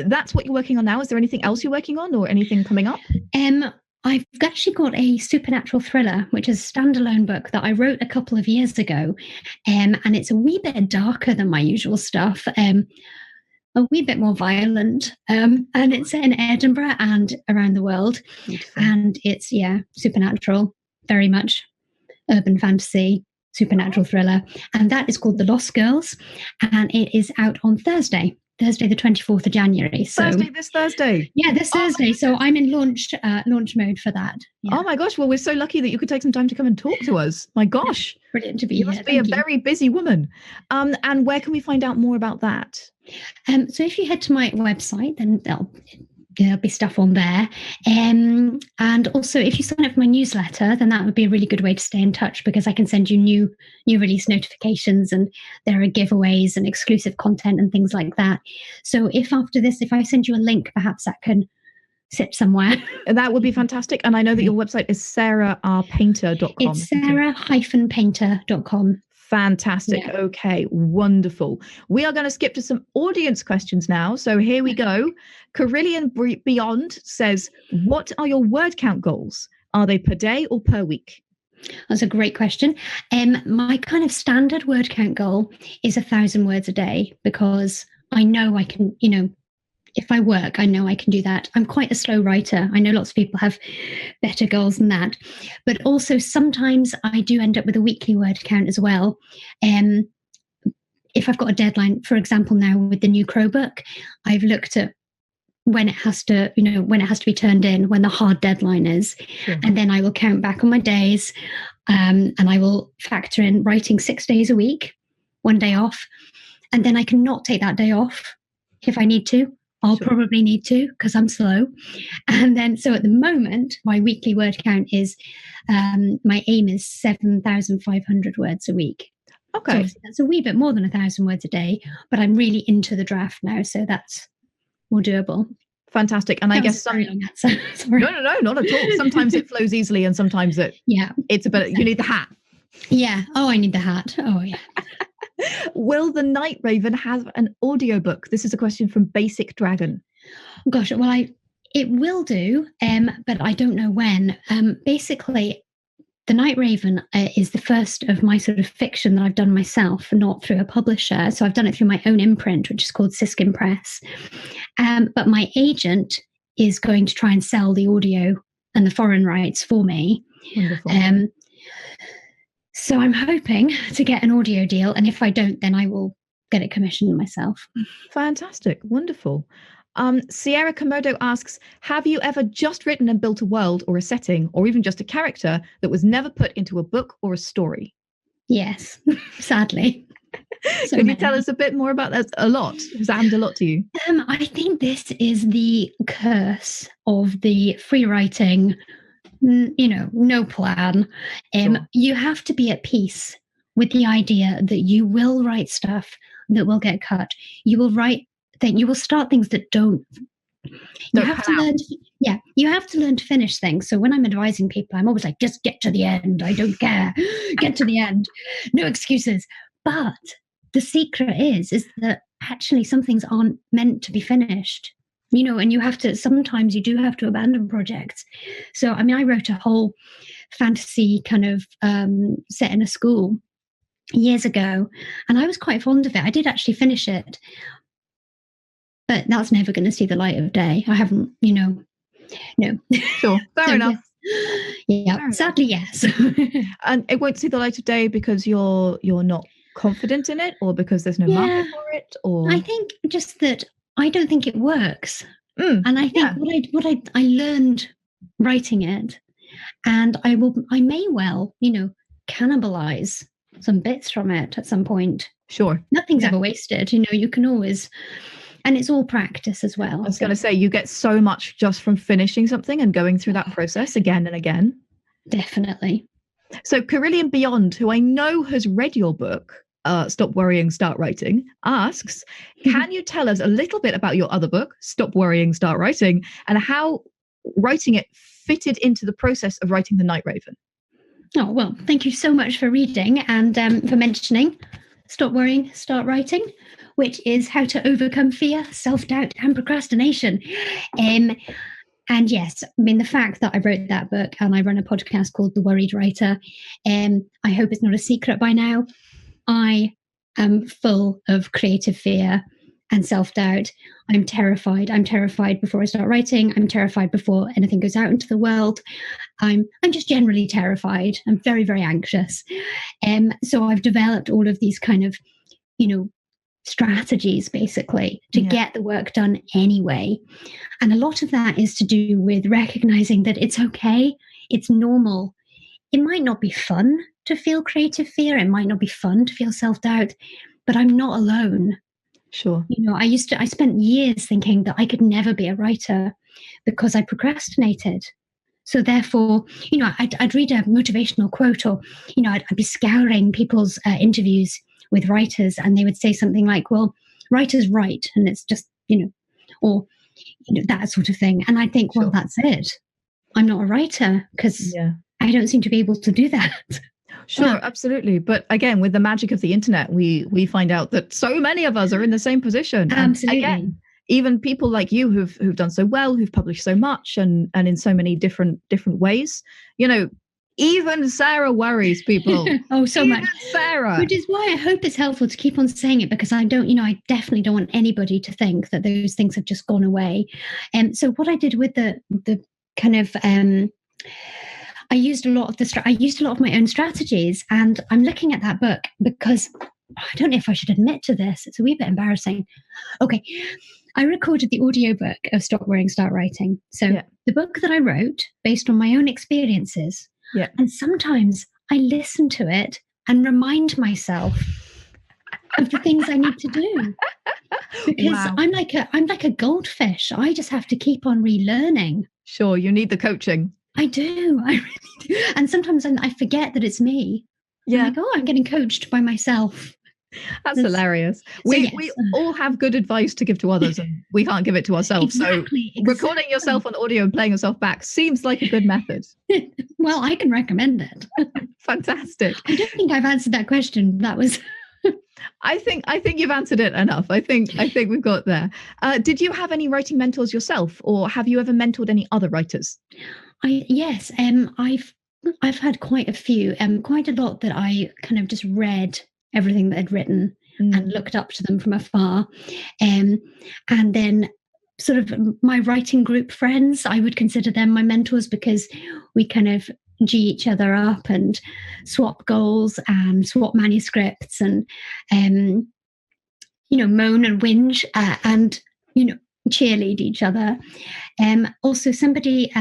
that's what you're working on now. Is there anything else you're working on, or anything coming up? I've actually got a supernatural thriller, which is a standalone book that I wrote a couple of years ago, and it's a wee bit darker than my usual stuff. A wee bit more violent, and it's set in Edinburgh and around the world. Beautiful. And it's supernatural, very much urban fantasy, supernatural thriller, and that is called The Lost Girls, and it is out on Thursday the 24th of January. So this Thursday. Yeah, this Thursday. So I'm in launch mode for that. Yeah. Oh my gosh! Well, we're so lucky that you could take some time to come and talk to us. My gosh, brilliant to be here. You must be a very busy woman. And where can we find out more about that? So if you head to my website, then there'll be stuff on there. And also, if you sign up for my newsletter, then that would be a really good way to stay in touch, because I can send you new release notifications, and there are giveaways and exclusive content and things like that. So if after this, if I send you a link, perhaps that can sit somewhere. That would be fantastic. And I know that your website is sararpainter.com. It's sarah-painter.com. Fantastic. Yeah. Okay, wonderful. We are going to skip to some audience questions now. So here we go. Carillion Beyond says, what are your word count goals? Are they per day or per week? That's a great question. My kind of standard word count goal is 1,000 words a day, because I know I can, if I work, I know I can do that. I'm quite a slow writer. I know lots of people have better goals than that. But also sometimes I do end up with a weekly word count as well. If I've got a deadline, for example, now with the new Crow book, I've looked at when it has to, when it has to be turned in, when the hard deadline is. Sure. And then I will count back on my days, and I will factor in writing 6 days a week, 1 day off. And then I can not take that day off if I need to. I'll probably need to, because I'm slow. And then, so at the moment, my weekly word count is, my aim is 7,500 words a week. Okay. So that's a wee bit more than 1,000 words a day, but I'm really into the draft now. So that's more doable. Fantastic. And I guess sorry. No, not at all. Sometimes it flows easily and sometimes it's a bit, you need the hat. Yeah. Oh, I need the hat. Oh, yeah. Will the Night Raven have an audiobook? This is a question from Basic Dragon. Gosh, well, it will do, but I don't know when. Basically, the Night Raven is the first of my sort of fiction that I've done myself, not through a publisher. So I've done it through my own imprint, which is called Siskin Press. But my agent is going to try and sell the audio and the foreign rights for me. Wonderful. So I'm hoping to get an audio deal. And if I don't, then I will get it commissioned myself. Fantastic. Wonderful. Sierra Komodo asks, have you ever just written and built a world or a setting or even just a character that was never put into a book or a story? Yes, sadly. Can you tell us a bit more about that? A lot. Has that happened a lot to you? I think this is the curse of the free writing, no plan. Sure. You have to be at peace with the idea that you will write stuff that will get cut. You will write you will start things that don't. You have to learn. You have to learn to finish things. So when I'm advising people, I'm always like, just get to the end. I don't care. Get to the end. No excuses. But the secret is that actually some things aren't meant to be finished. And you have to. Sometimes you do have to abandon projects. So I mean, I wrote a whole fantasy kind of set in a school years ago, and I was quite fond of it. I did actually finish it. But that's never going to see the light of day. I haven't, no. Sure, fair enough. Yeah, fair sadly, yes. And it won't see the light of day because you're not confident in it, or because there's no market for it, or I think just that I don't think it works. And I think what I learned writing it, and I may well, cannibalize some bits from it at some point. Sure, nothing's ever wasted. You can always. And it's all practice as well. I was going to say, you get so much just from finishing something and going through that process again and again. Definitely. So Carillion Beyond, who I know has read your book, Stop Worrying, Start Writing, asks, can you tell us a little bit about your other book, Stop Worrying, Start Writing, and how writing it fitted into the process of writing The Night Raven? Oh, well, thank you so much for reading and for mentioning Stop Worrying, Start Writing, which is how to overcome fear, self-doubt, and procrastination. And yes, I mean, the fact that I wrote that book and I run a podcast called The Worried Writer, I hope it's not a secret by now. I am full of creative fear and self-doubt. I'm terrified. I'm terrified before I start writing. I'm terrified before anything goes out into the world. I'm just generally terrified. I'm very, very anxious. So I've developed all of these kind of, strategies basically to get the work done anyway. And a lot of that is to do with recognizing that it's okay. It's normal. It might not be fun to feel creative fear. It might not be fun to feel self-doubt, but I'm not alone. Sure. I spent years thinking that I could never be a writer because I procrastinated. So therefore, I'd read a motivational quote, or, I'd be scouring people's interviews with writers, and they would say something like, well, writers write, and it's just, or, that sort of thing. And I think, well, that's it. I'm not a writer because I don't seem to be able to do that. Sure, absolutely. But again, with the magic of the internet, we find out that so many of us are in the same position. Absolutely. And again, even people like you who've done so well, who've published so much and in so many different ways, even Sarah worries people. Oh, so even much. Sarah. Which is why I hope it's helpful to keep on saying it, because I definitely don't want anybody to think that those things have just gone away. And so what I did with the kind of I used a lot of my own strategies, and I'm looking at that book because I don't know if I should admit to this. It's a wee bit embarrassing. Okay. I recorded the audiobook of Stop Worrying, Start Writing. So the book that I wrote based on my own experiences. Yeah. And sometimes I listen to it and remind myself of the things I need to do. Because I'm like a goldfish. I just have to keep on relearning. Sure, you need the coaching. I do. I really do. And sometimes I forget that it's me. Yeah. I'm like, I'm getting coached by myself. That's hilarious. We all have good advice to give to others, and we can't give it to ourselves. Exactly. Recording yourself on audio and playing yourself back seems like a good method. Well, I can recommend it. Fantastic. I don't think I've answered that question. That was. I think you've answered it enough. I think we've got there. Did you have any writing mentors yourself, or have you ever mentored any other writers? Yes. I've had quite a few. Quite a lot that I kind of just read everything that I'd written and looked up to them from afar. And then sort of my writing group friends, I would consider them my mentors, because we kind of G each other up and swap goals and swap manuscripts and, moan and whinge and, cheerlead each other. Also somebody,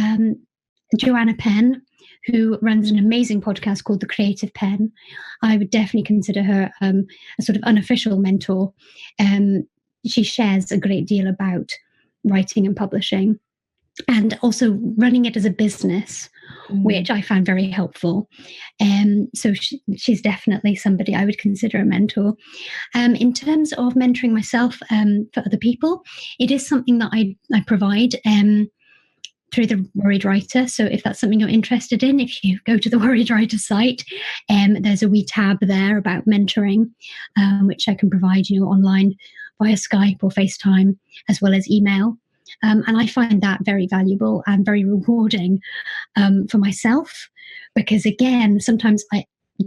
Joanna Penn, who runs an amazing podcast called The Creative Pen. I would definitely consider her a sort of unofficial mentor. She shares a great deal about writing and publishing, and also running it as a business, which I found very helpful. So she's definitely somebody I would consider a mentor. In terms of mentoring myself for other people, it is something that I provide through the Worried Writer. So if that's something you're interested in, if you go to the Worried Writer site, there's a wee tab there about mentoring, which I can provide online via Skype or FaceTime, as well as email. And I find that very valuable and very rewarding for myself, because again, sometimes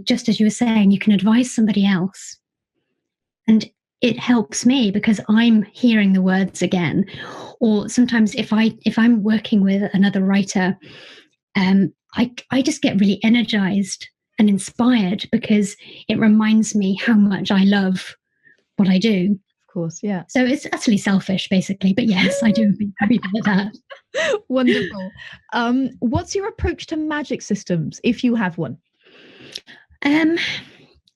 just as you were saying, you can advise somebody else, and it helps me because I'm hearing the words again. Or sometimes if I'm working with another writer, I just get really energized and inspired, because it reminds me how much I love what I do. Of course, yeah. So it's utterly selfish, basically. But yes, I do agree with that. Wonderful. What's your approach to magic systems, if you have one?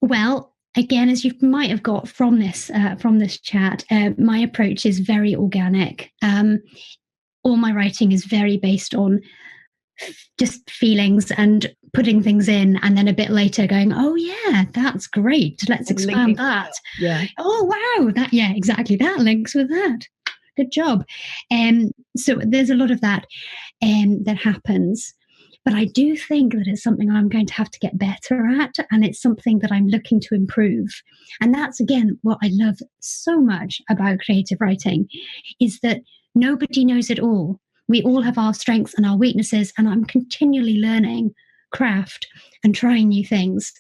Well, again, as you might have got from this chat, my approach is very organic. All my writing is very based on just feelings and putting things in, and then a bit later going, oh yeah, that's great, let's expand that. Yeah. Oh wow, exactly, that links with that. Good job. So there's a lot of that that happens. But I do think that it's something I'm going to have to get better at, and it's something that I'm looking to improve. And that's, again, what I love so much about creative writing, is that nobody knows it all. We all have our strengths and our weaknesses, and I'm continually learning craft and trying new things.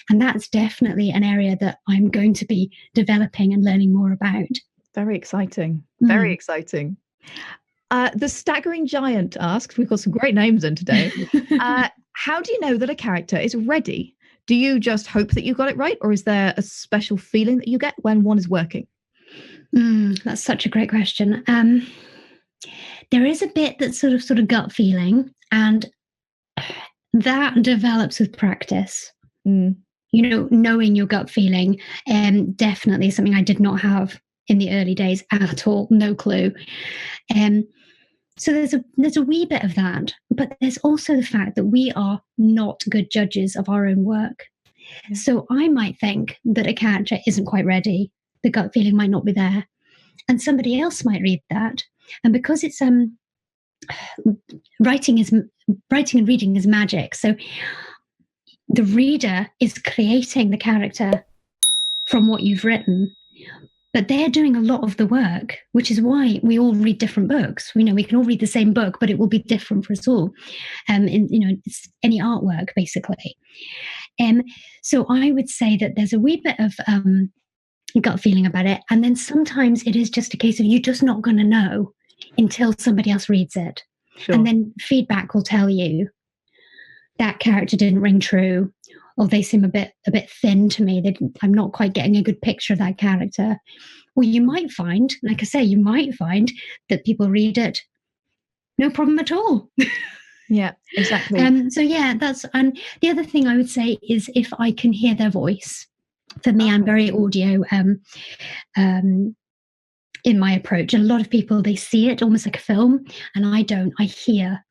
And that's definitely an area that I'm going to be developing and learning more about. Very exciting. Very exciting. The Staggering Giant asks, we've got some great names in today. How do you know that a character is ready? Do you just hope that you got it right, or is there a special feeling that you get when one is working? That's such a great question. There is a bit that's sort of gut feeling, and that develops with practice. Knowing your gut feeling, definitely something I did not have in the early days at all. No clue. So there's a wee bit of that, but there's also the fact that we are not good judges of our own work. Yeah. So I might think that a character isn't quite ready. The gut feeling might not be there, and somebody else might read that. And because it's writing and reading is magic. So the reader is creating the character from what you've written, but they're doing a lot of the work, which is why we all read different books. We know we can all read the same book, but it will be different for us all. It's any artwork basically. So I would say that there's a wee bit of gut feeling about it, and then sometimes it is just a case of you're just not going to know until somebody else reads it. Sure. And then feedback will tell you that character didn't ring true, or they seem a bit thin to me. I'm not quite getting a good picture of that character. Or you might find, like I say, that people read it, no problem at all. Yeah, exactly. So yeah, and the other thing I would say is if I can hear their voice. For me, I'm very audio in my approach. And a lot of people, they see it almost like a film, and I don't. I hear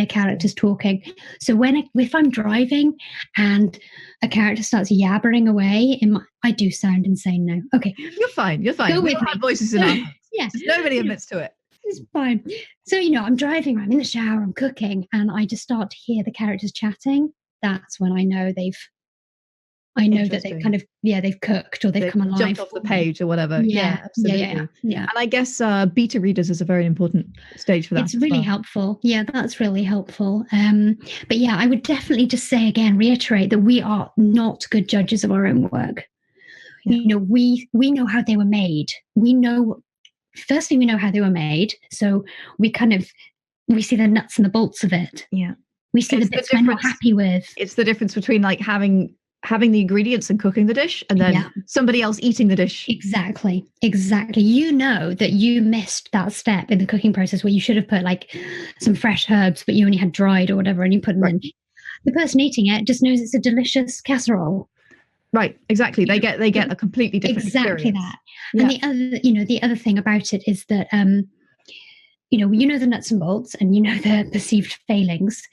characters talking. So if I'm driving and a character starts yabbering away, I do sound insane now. Okay, you're fine. Go with me. Voices in our heads. Yes, nobody admits to it. It's fine. So I'm driving, I'm in the shower, I'm cooking, and I just start to hear the characters chatting. That's when I know that they've kind of, they've cooked or they've come alive. Jumped off the page or whatever. Yeah, absolutely. Yeah. And I guess beta readers is a very important stage for that. It's really helpful. Yeah, that's really helpful. But yeah, I would definitely just say again, reiterate that we are not good judges of our own work. Yeah. We know how they were made. Firstly, we know how they were made. So we see the nuts and the bolts of it. Yeah. We see the bits we're not happy with. It's the difference between like having the ingredients and cooking the dish, and then somebody else eating the dish. Exactly. You know that you missed that step in the cooking process where you should have put like some fresh herbs, but you only had dried or whatever, and you put them in. The person eating it just knows it's a delicious casserole. Right, exactly. They get a completely different experience. That. Yeah. And the other thing about it is that you know the nuts and bolts, and you know the perceived failings.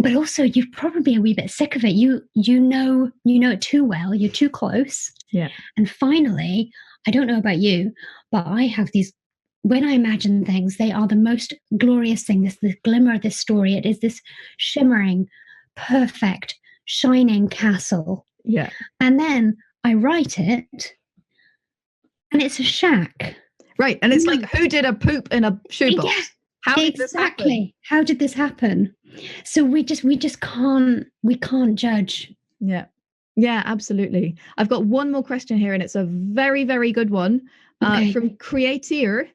But also, you're probably a wee bit sick of it. You know it too well. You're too close. Yeah. And finally, I don't know about you, but I have these. When I imagine things, they are the most glorious thing. This the glimmer of this story. It is this shimmering, perfect, shining castle. Yeah. And then I write it, and it's a shack. Right. And it's like, who did a poop in a shoebox? Yeah. How did this happen? How did this happen? So we just can't judge. Yeah, absolutely. I've got one more question here, and it's a very, very good one from Creator.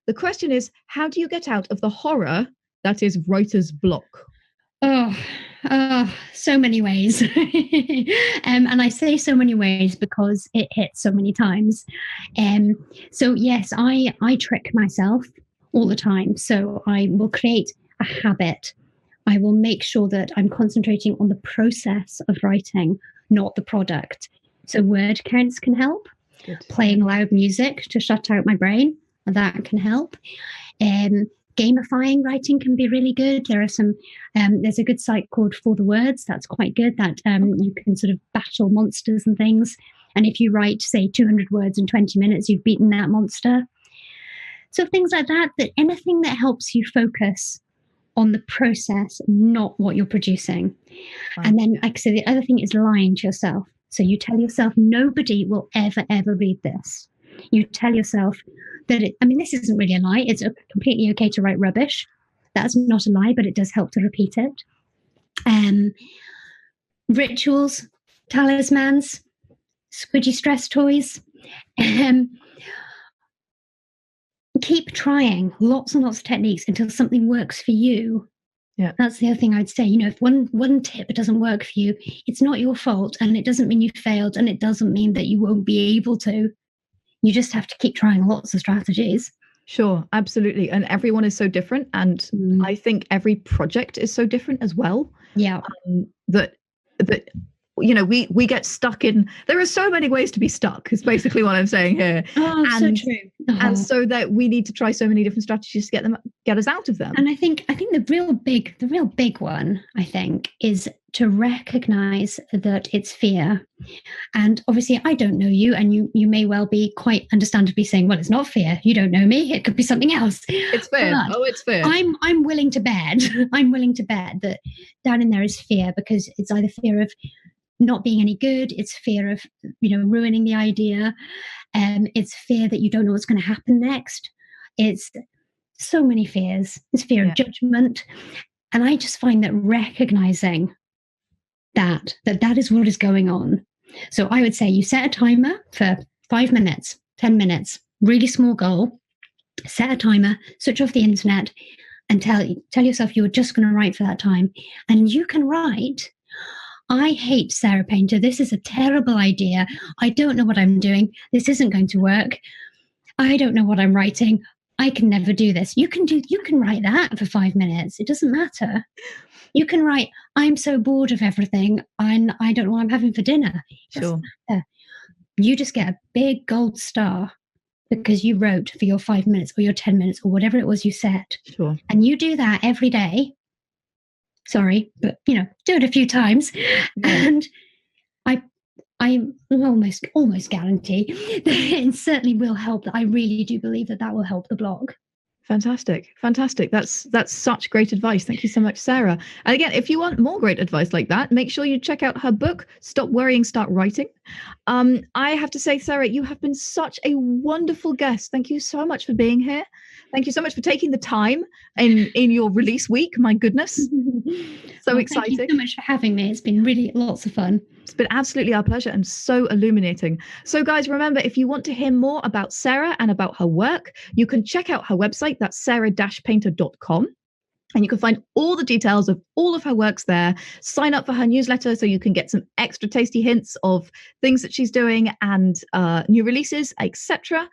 The question is, how do you get out of the horror that is writer's block? Oh, so many ways. And I say so many ways because it hits so many times. So yes, I trick myself all the time. So I will create a habit. I will make sure that I'm concentrating on the process of writing, not the product. So word counts can help. Good. Playing loud music to shut out my brain, that can help. Gamifying writing can be really good. There are some, there's a good site called For the Words. That's quite good. That you can sort of battle monsters and things. And if you write, say, 200 words in 20 minutes, you've beaten that monster. So things like that anything that helps you focus on the process, not what you're producing. Wow. And then, like I said, the other thing is lying to yourself. So you tell yourself, nobody will ever read this. You tell yourself that this isn't really a lie. It's completely okay to write rubbish. That's not a lie, but it does help to repeat it. Rituals, talismans, squidgy stress toys. Keep trying lots and lots of techniques until something works for you. Yeah, that's the other thing I'd say. If one tip doesn't work for you, it's not your fault, and it doesn't mean you failed, and it doesn't mean that you won't be able to. You just have to keep trying lots of strategies. Sure, absolutely. And everyone is so different, and I think every project is so different as well. Yeah, that we get stuck in. There are so many ways to be stuck. Is basically what I'm saying here. Oh, and so true. And so that we need to try so many different strategies to get us out of them. And I think the real big one, I think, is to recognize that it's fear. And obviously I don't know you, and you may well be quite understandably saying, well, it's not fear. You don't know me. It could be something else. It's fear. It's fear. I'm willing to bet. I'm willing to bet that down in there is fear, because it's either fear of not being any good, it's fear of ruining the idea, it's fear that you don't know what's going to happen next. It's so many fears. It's fear of judgment. And I just find that recognizing that is what is going on. So I would say you set a timer for 5 minutes, 10 minutes, really small goal. Set a timer, switch off the internet, and tell yourself you're just going to write for that time. And you can write, I hate Sarah Painter. This is a terrible idea. I don't know what I'm doing. This isn't going to work. I don't know what I'm writing. I can never do this. You can write that for 5 minutes. It doesn't matter. You can write, I'm so bored of everything, and I don't know what I'm having for dinner. It doesn't matter. You just get a big gold star because you wrote for your 5 minutes or your 10 minutes or whatever it was you set. Sure. And you do that every day. Sorry, but do it a few times, and I almost guarantee that it certainly will help. I really do believe that will help the blog. Fantastic. That's such great advice. Thank you so much, Sarah. And again, if you want more great advice like that, make sure you check out her book, Stop Worrying, Start Writing. I have to say, Sarah, you have been such a wonderful guest. Thank you so much for being here. Thank you so much for taking the time in your release week. My goodness. So exciting. Thank you so much for having me. It's been really lots of fun. It's been absolutely our pleasure and so illuminating. So guys, remember, if you want to hear more about Sarah and about her work, you can check out her website. That's sarah-painter.com. And you can find all the details of all of her works there. Sign up for her newsletter so you can get some extra tasty hints of things that she's doing and new releases, etc.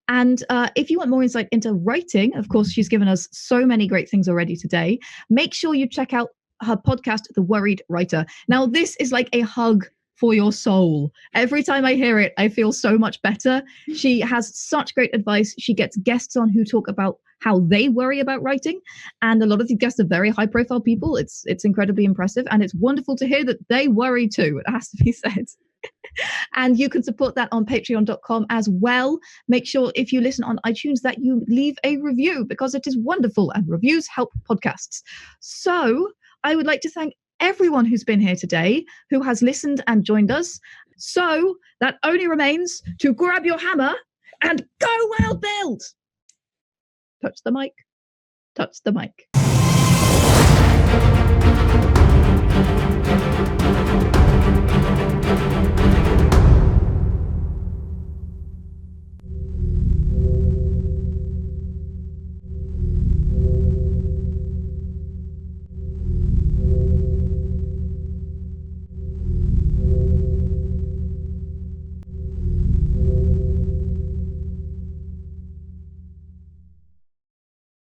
And if you want more insight into writing, of course, she's given us so many great things already today. Make sure you check out her podcast, The Worried Writer. Now, this is like a hug for your soul. Every time I hear it, I feel so much better. She has such great advice. She gets guests on who talk about how they worry about writing. And a lot of the guests are very high profile people. It's incredibly impressive. And it's wonderful to hear that they worry too. It has to be said. And you can support that on patreon.com as well. Make sure if you listen on iTunes that you leave a review, because it is wonderful and reviews help podcasts. So I would like to thank everyone who's been here today, who has listened and joined us. So that only remains to grab your hammer and go world build. Touch the mic. Touch the mic.